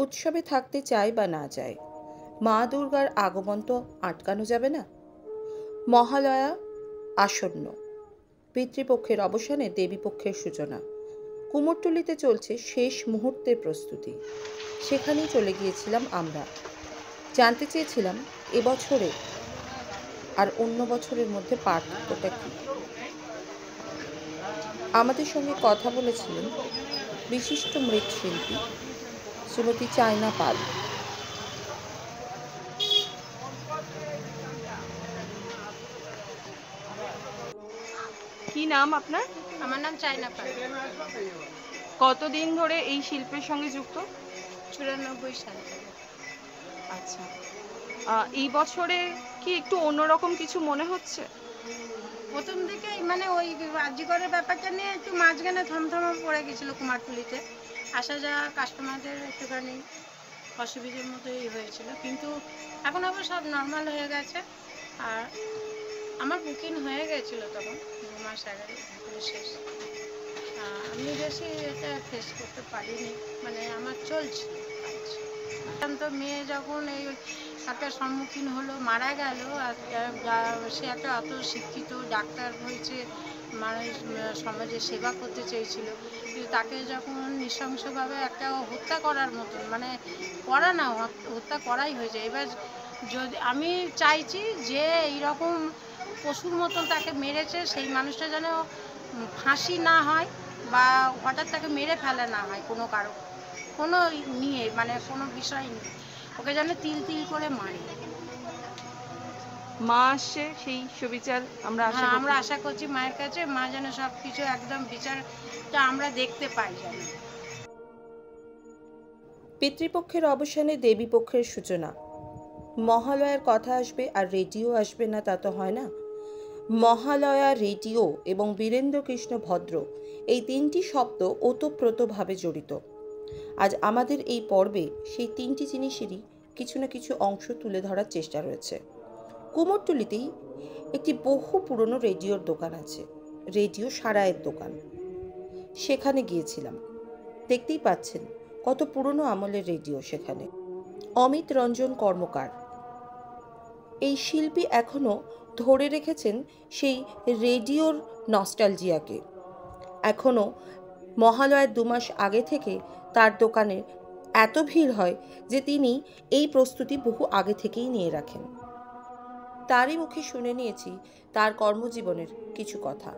উৎসবে থাকতে চায় বা না চায়, মা দুর্গার আগমন তো আটকানো যাবে না। মহালয়া আসন্ন, পিতৃপক্ষের অবসানে দেবীপক্ষের সূচনা। কুমোরটুলিতে চলছে শেষ মুহূর্তের প্রস্তুতি। সেখানেই চলে গিয়েছিলাম আমরা। জানতে চেয়েছিলাম এবছরে আর অন্য বছরের মধ্যে পার্থক্যটা কী। আমাদের সঙ্গে কথা বলেছিলেন বিশিষ্ট মৃৎশিল্পী শ্রীমতী চায়না পাল। কি নাম আপনার? আমার নাম চায়না পাল। কতদিন ধরে এই শিল্পের সঙ্গে যুক্ত? 94 সাল। আচ্ছা, এই বছরে কি একটু অন্যরকম কিছু মনে হচ্ছে? প্রথম দিকে মানে ওই আজিগরের ব্যাপারটা নিয়ে একটু মাঝখানে থমথমে পড়ে গেছিলো কুমারটুলিতে। আসা যাওয়া কাস্টমারদের একটুখানি অসুবিধার মতোই হয়েছিল, কিন্তু এখন আবার সব নর্মাল হয়ে গেছে। আর আমার বুকিং হয়ে গেছিলো তখন 2 মাস আগে, শেষ। আমি বেশি এটা ফেস করতে পারিনি, মানে আমার চলছিল কাজ। তো মেয়ে যখন এই একটা সম্মুখীন হলো, মারা গেল, আর সে একটা অত শিক্ষিত ডাক্তার হয়েছে, মানুষ সমাজে সেবা করতে চেয়েছিল, কিন্তু তাকে যখন নৃশংসভাবে একটা হত্যা করার মতন, মানে করা না, হত্যা করাই হয়েছে। এবার যদি আমি চাইছি যে এইরকম পশুর মতন তাকে মেরেছে, সেই মানুষটা যেন ফাঁসি না হয় বা হঠাৎ তাকে মেরে ফেলা না হয় কোনো কারো কোনো নিয়ে, মানে কোনো বিষয় নেই, ওকে যেন তিল তিল করে মারে। মা আসছে, সেই সুবিচার আমরা আশা করছি মায়ের কাছে, মা যেন সব কিছু একদম বিচারটা আমরা দেখতে পাই যেন। পিতৃপক্ষের অবসানে দেবীপক্ষের সূচনা। মহালয়ার কথা আসবে আর রেডিও আসবে না, তা তো হয় না। মহালয়া, রেডিও এবং বীরেন্দ্রকৃষ্ণ ভদ্র, এই 3টি শব্দ ওতপ্রোতভাবে জড়িত। আজ আমাদের এই পর্বে সেই 3টি জিনিসেরই কিছু না কিছু অংশ তুলে ধরার চেষ্টা রয়েছে। কুমোরটুলিতেই একটি বহু পুরনো রেডিওর দোকান আছে, রেডিও সারাইয়ের দোকান। সেখানে গিয়েছিলাম। দেখতেই পাচ্ছেন কত পুরনো আমলের রেডিও সেখানে। অমিত রঞ্জন কর্মকার, এই শিল্পী এখনও ধরে রেখেছেন সেই রেডিওর নস্টালজিয়াকে। এখনও মহালয়ার 2 মাস আগে থেকে তার দোকানে এত ভিড় হয় যে তিনি এই প্রস্তুতি বহু আগে থেকেই নিয়ে রাখেন। তারই মুখে শুনে নিয়েছি তার কর্মজীবনের কিছু কথা।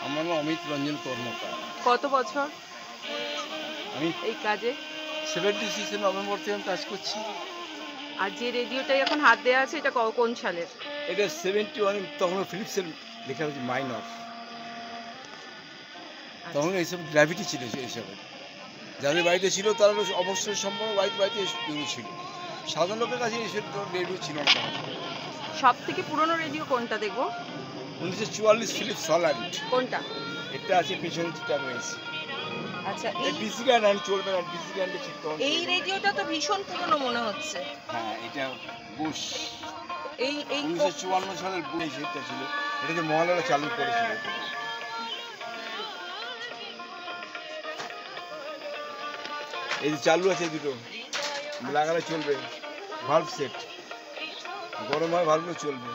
আমার নাম অমিত রঞ্জন কর্মকার। কত বছর আমি এই কাজে? 76 নভেম্বর থেকে আমি কাজ করছি। আর যে রেডিওটাই এখন হাত দেওয়া আছে, এটা কোন সালের? এটা 71, তখন ফিলিপসের লেখা হচ্ছে মাইনর। তখন এইসব গ্র্যাভিটি ছিল, এইসবে যাদের বাড়িতে ছিল তারা অবশ্যই সম্ভব বাড়িতে ছিল। সাধারণ লোকের কাছে এইসব রেডিও ছিল না। সব থেকে পুরনো রেডিও কোনটা দেখবো? 1944 ফিলিপস হল্যান্ড। কোনটা? এটা আছে পিছনে, যেটা রয়েছে। আচ্ছা, এই ডিসি গ্যান্ড চলবে না, ডিসি গ্যান্ডে ছিল। এই রেডিওটা তো ভীষণ পুরনো মনে হচ্ছে। হ্যাঁ, এটা বুশ, এই 1954 সালের বুশ এটা ছিল। এটাতে মহালয়া চালু করেছিল। এই যে চালু আছে দুটো, লাগালে চলবে। ভালভ সেট, গরম হয় ভালভে চলবে।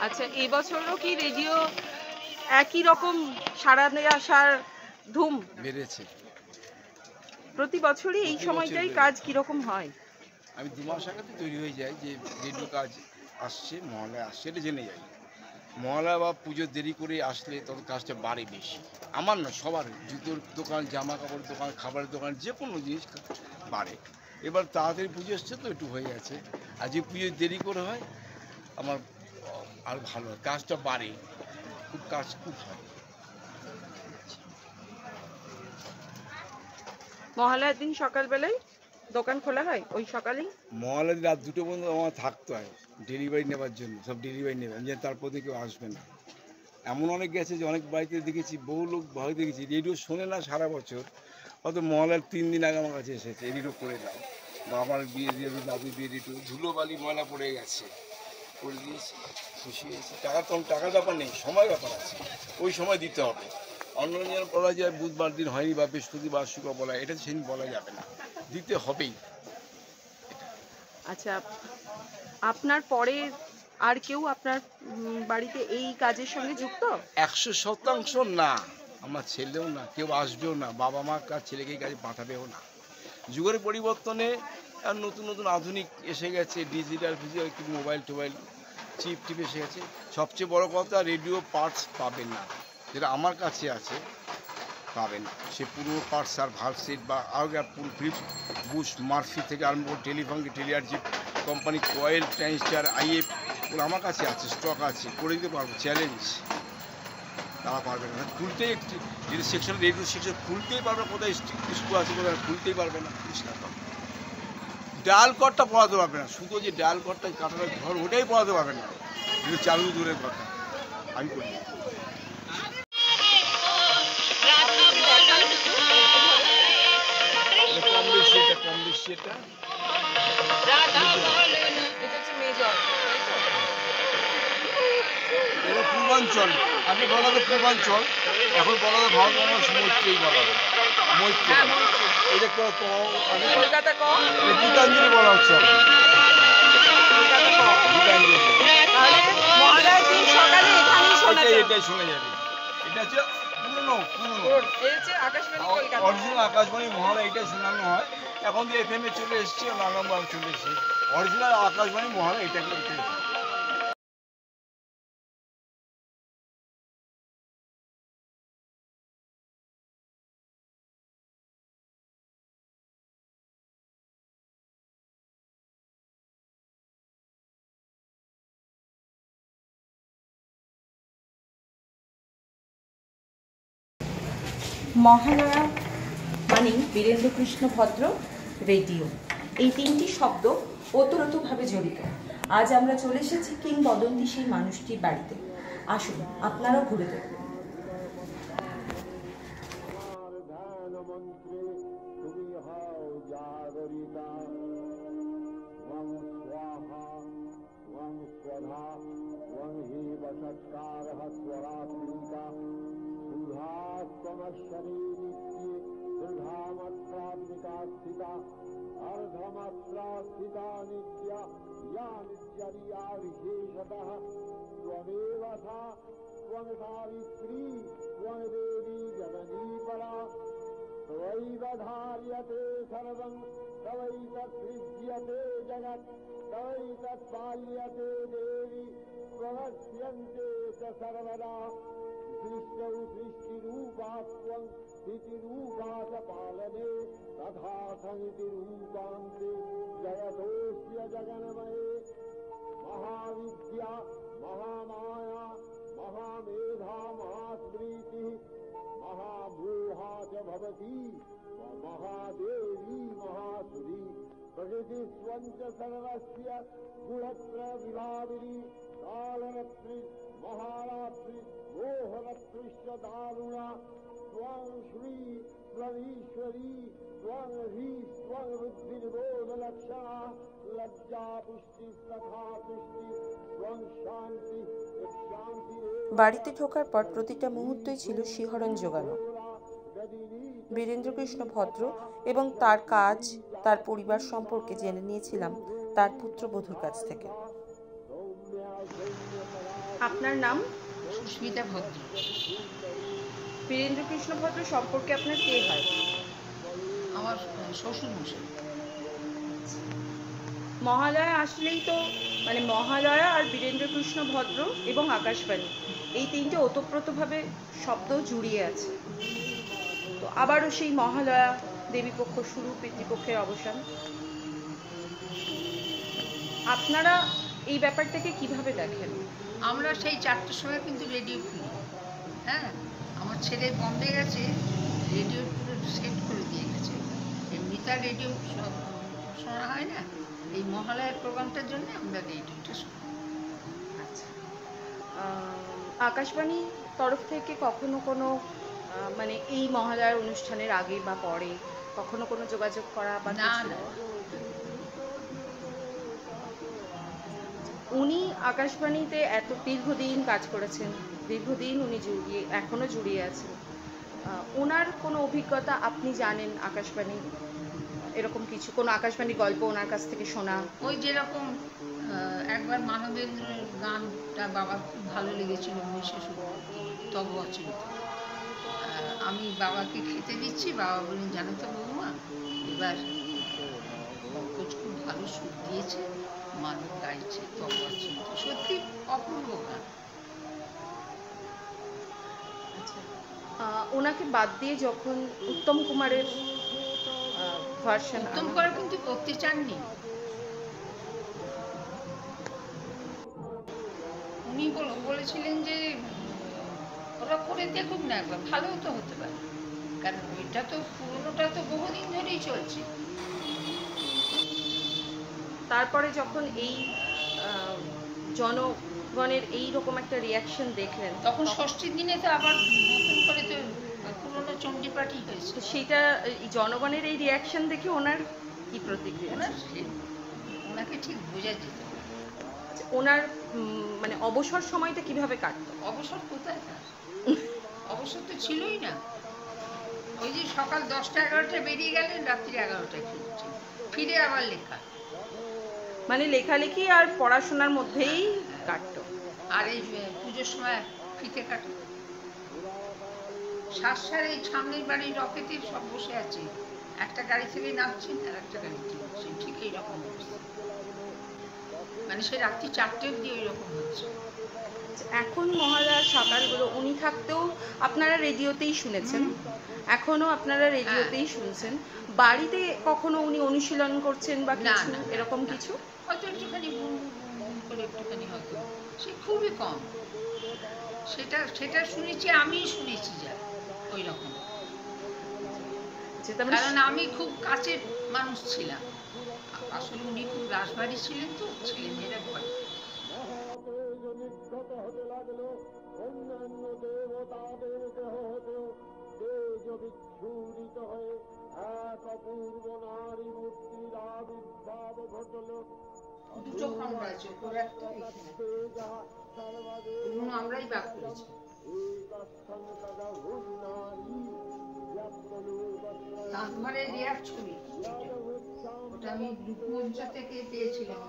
আচ্ছা, এই বছরও কি রেডিও একই রকম সাড়া আসার ধুম বেড়েছে? প্রতি বছরই এই সময়টাই কাজ কিরকম হয়? আমি 2 মাস আগে তো তৈরি হয়ে যায় যে রেডিও কাজ আসছে, মহালয়া আসছে, এটা জেনে যাই। মহালয়া বা পুজো দেরি করে আসলে তত কাজটা বাড়ে বেশি। আমার না, সবার, জুতোর দোকান, জামা কাপড়ের দোকান, খাবারের দোকান, যে কোনো জিনিস বাড়ে। এবার তাড়াতাড়ি পুজো এসছে তো একটু হয়ে গেছে, আর যে পুজো দেরি করে হয় আমার আর ভালো হয়, কাজটা বাড়ে, কাজ খুব হয়। মহালয়ার দিন সকালবেলায় দোকান খোলা হয় ওই সকালেই? মহালয়ার রাত 2টো পর্যন্ত আমার থাকতে হয় ডেলিভারি নেওয়ার জন্য, সব ডেলিভারি নেবে, যে তারপর থেকে কেউ আসবে না। এমন অনেক গেছে যে অনেক বাড়িতে দেখেছি, বহু লোক ভয় দেখেছি রেডিও শোনে না সারা বছর, হয়তো মহালয়ার 3 দিন আগে আমার কাছে এসেছে, রেডিও করে দাও, বা আমার বিয়ে দিয়ে দিই, দাদুর বিয়ে দিয়ে, ধুলো বালি ময়লা পড়ে গেছে, করে দিয়েছি, খুশি হয়েছে। টাকার ব্যাপার নেই, সময় ব্যাপার আছে, ওই সময় দিতে হবে। অন্য যেন বলা যায় বুধবার দিন হয়নি বা বৃহস্পতিবার শুক্র বলা, এটা সেদিন বলা যাবে না, দিতে হবেই। আচ্ছা, আপনার পরে আর কেউ আপনার বাড়িতে এই কাজের সঙ্গে যুক্ত? 100% না, আমার ছেলেও না, কেউ আসবেও না, বাবা মা কাজ ছেলেকে কাজে পাঠাবেও না। যুগের পরিবর্তনে আর নতুন নতুন আধুনিক এসে গেছে, ডিজিটাল ফিজিটাল, একটু মোবাইল টোবাইল চিপ টিপ এসে গেছে। সবচেয়ে বড় কথা, রেডিও পার্টস পাবেন না, যেটা আমার কাছে আছে পাবেন না। সে পুরো পার্টস আর ভালসেট বা আগের ফ্লিপ, বুশ, মার্ফি থেকে আরম্ভ করে টেলিফাঙ্কি, টেলিয়ার, যে কোম্পানি, কয়েল, ট্রান্সটার, আইএফ, ওগুলো আমার কাছে আছে, স্টক আছে, করে দিতে পারবো, চ্যালেঞ্জ। তারা পারবে না, খুলতেই একটি যদি সেকশন, রেডিও সেকশন খুলতেই পারবে, কোথায় স্কুল আছে কোথায় খুলতেই পারবে না। ডায়াল কর্ডটা পড়াতে পারবে না, শুধু যে ডায়াল কর্ডটা কাটার ঘর, ওটাই পড়াতে পারবে না, কিন্তু চালু দূরের কথা। আমি করি কম বেশি, এটা কম বেশি, এটা এটা পূর্বাঞ্চল, আগে বলা হতো পূর্বাঞ্চল, এখন বলা হতো ভারত মানুষ মৈত্রী বলা হয়, মৈত্রী। এটা কলকাতা কম, গীতাঞ্জলি বলা হচ্ছে, গীতাঞ্জলি। মহালয়ার দিন সকালে এখানেই শোনা যায়, এটাই শোনা যাবে। এটা হচ্ছে পুরনো আকাশবাণী কলকাতা, অরিজিনাল আকাশবাণী মহালয়া, এটাই শোনানো হয়। এখন যে FM এ চলে এসছে, নানানভাবে চলে এসছে, অরিজিনাল আকাশবাণী মহালয়া এটাকে। মহালয়া মানেই বীরেন্দ্রকৃষ্ণ ভদ্র, রেডিও, এই 3টি শব্দ ওতপ্রোতভাবে জড়িত। আজ আমরা চলে এসেছি কিংবদন্তি সেই মানুষটির বাড়িতে। আসুন, আপনারাও ঘুরে দেখুন। अर्धमात्रा स्थिता नित्या या नित्यरिया विशेषतः त्वमेव सा त्वं सावित्री त्वं देवी जननी परा त्वयैव धार्यते सर्वं तवैतत्सृज्यते जगत् तवैतत्पाल्यते देवी त्वमस्यन्ते च सर्वदा सृष्टौ सृष्टिरूपा त्वं स्थितिरूपा च पालने तथा समितिरूपान्ते जगतोऽस्य जगन्मये महाविद्या महामाया महामेधा महास्मृतिः महामोहा च भवति महादेवी महासुरी प्रकृतिस्त्वं च सर्वस्य गुणत्रयविभाविनी कालनत्री महारात्रि मोहनत्रिश्च दारुणा त्वं श्री त्वमीश्वरी त्वं ह्री त्वं बुद्धिनिरोधलक्षणा लज्जा पुष्टिस्तथा तुष्टि त्वं शान्ति शान्ति। বাড়িতে ঢোকার পর প্রতিটা মুহূর্তই ছিল শিহরণ জোগানো। বীরেন্দ্রকৃষ্ণ ভদ্র এবং তার কাজ, তার পরিবার সম্পর্কে জেনে নিয়েছিলাম তার পুত্রবধূর কাছ থেকে। আপনার নাম? সুস্মিতা ভদ্র। বীরেন্দ্রকৃষ্ণ ভদ্র সম্পর্কে আপনার কে হয়? আমার শ্বশুর মশাই। মহালয়া আসলেই তো মানে মহালয়া আর বীরেন্দ্রকৃষ্ণ ভদ্র এবং আকাশবাণী এই তিনটে ওতপ্রোতভাবে শব্দ জুড়িয়ে আছে। তো আবারও সেই মহালয়া, দেবীপক্ষ শুরু, পিতৃপক্ষের অবসান। আপনারা এই ব্যাপারটাকে কিভাবে দেখেন? আমরা সেই 4টার সময় কিন্তু রেডিও খুলি। হ্যাঁ, আমার ছেলে বম্বে গেছে, রেডিও পুরো সেট করে দিয়ে গেছে। এমনিতে আর রেডিও শোনা হয় না, এই মহালয়ার প্রোগ্রামটার জন্য আমরা রেডিওটা শুনি। আচ্ছা, আকাশবাণী তরফ থেকে কখনো কোনো মানে এই মহালয়ার অনুষ্ঠানের আগে বা পরে কখনো কোনো যোগাযোগ করা বা না কিছু? না, উনি আকাশবাণীতে এত দীর্ঘদিন কাজ করেছেন, দীর্ঘদিন উনি এখনো জুড়িয়ে আছেন। ওনার কোনো অভিজ্ঞতা আপনি জানেন আকাশবাণী, এরকম কিছু কোনো আকাশবাণী গল্প ওনার কাছ থেকে শোনা? ওই যেরকম একবার মানবেন্দ্রের গানটা বাবার খুব ভালো লেগেছিল, মহিষাসুর তব অচিন্ত। আমি বাবাকে খেতে দিচ্ছি, বাবা বলেন জানো তো বৌমা, এবার পঙ্কজ খুব ভালো সুর দিয়েছে, মানব গাইছে তব অচিন্ত। সত্যি অপূর্ব গান। আচ্ছা, ওনাকে বাদ দিয়ে যখন উত্তম কুমারের ভার্সন, উত্তম কুমার কিন্তু করতে চাননি। উনি বলেছিলেন যে ওরা করে দেখুক না একবার, ভালোও তো হতে পারে, কারণ ওইটা তো পুরোনোটা তো বহুদিন ধরেই চলছে। তারপরে যখন এই জনগণের এই রকম একটা রিয়াকশন দেখলেন, তখন ষষ্ঠীর দিনে তো আবার নতুন করে তো পুরোনো চণ্ডীপাঠই হয়েছে। তো সেটা এই জনগণের এই রিয়াকশন দেখে ওনার কি প্রতিক্রিয়া? ওনাকে ঠিক বোঝা যেত। ওনার মানে অবসর সময়টা কিভাবে কাটতো? অবসর কোথায় তার? অবসর তো ছিলই না। ওই যে সকাল 10টা-11টায় বেরিয়ে গেলেন, রাত্রি 11টায় ফিরছেন, ফিরে আবার লেখা। মানে লেখালেখি আর পড়াশোনার মধ্যেই কাটতো। আর এই পুজোর সময় ফিতে কাটে। শাসার এই সামনের বাড়ির রকেটে সব বসে আছে, একটা গাড়ি থেকে নামছেন আর একটা গাড়িতে উঠছেন, ঠিক এইরকম অবস্থা। মানে সে রাত্রি 4টে অব্দি ওইরকম হচ্ছে। এখন মহালয়ার সকালগুলো উনি থাকতেও আপনারা রেডিওতেই শুনেছেন, এখনো আপনারা রেডিওতেই শুনছেন। বাড়িতে কখনো উনি অনুশীলন করছেন বা কিছু এরকম কিছু? হয়তো একটুখানি করে একটুখানি হয়তো, সে খুবই কম। সেটা শুনেছি, আমি শুনেছি যা ওই রকম। কারণ আমি খুব কাছের মানুষ ছিলাম, আসলে উনি খুব রাসবাড়ি ছিলেন, তো ছেলে মেয়েরা ভয়। নির্গত হতে লাগলো অন্যান্য দেবতাদের দেহ হতেও তেজ বিচ্ছুরিত হয়ে এক অপূর্ব নারী মূর্তির আবির্ভাব ঘটল। দুটো খণ্ড আছে, ওপর একটা এখানে, আমরাই বাদ করেছি। আমার রিয়ার ছবি, ওটা আমি রূপমঞ্চ থেকে পেয়েছিলাম।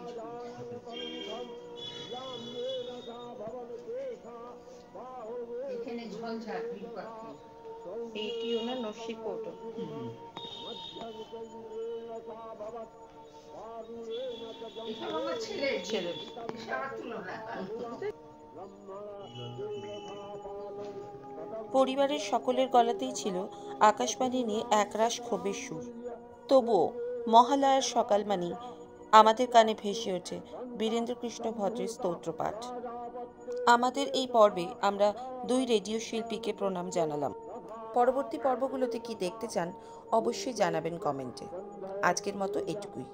এখানে ঝলঝাট এইটি ওনার নস্যি কৌটো। আমার ছেলে আমার তুলনা। পরিবারের সকলের গলাতেই ছিল আকাশবাণী নিয়ে একরাশ ক্ষোভের সুর। তবুও মহালয়ার সকাল মানেই আমাদের কানে ভেসে ওঠে বীরেন্দ্রকৃষ্ণ ভদ্রের স্তোত্রপাঠ। আমাদের এই পর্বে আমরা 2 রেডিও শিল্পীকে প্রণাম জানালাম। পরবর্তী পর্বগুলোতে কি দেখতে চান অবশ্যই জানাবেন কমেন্টে। আজকের মতো এটুকুই।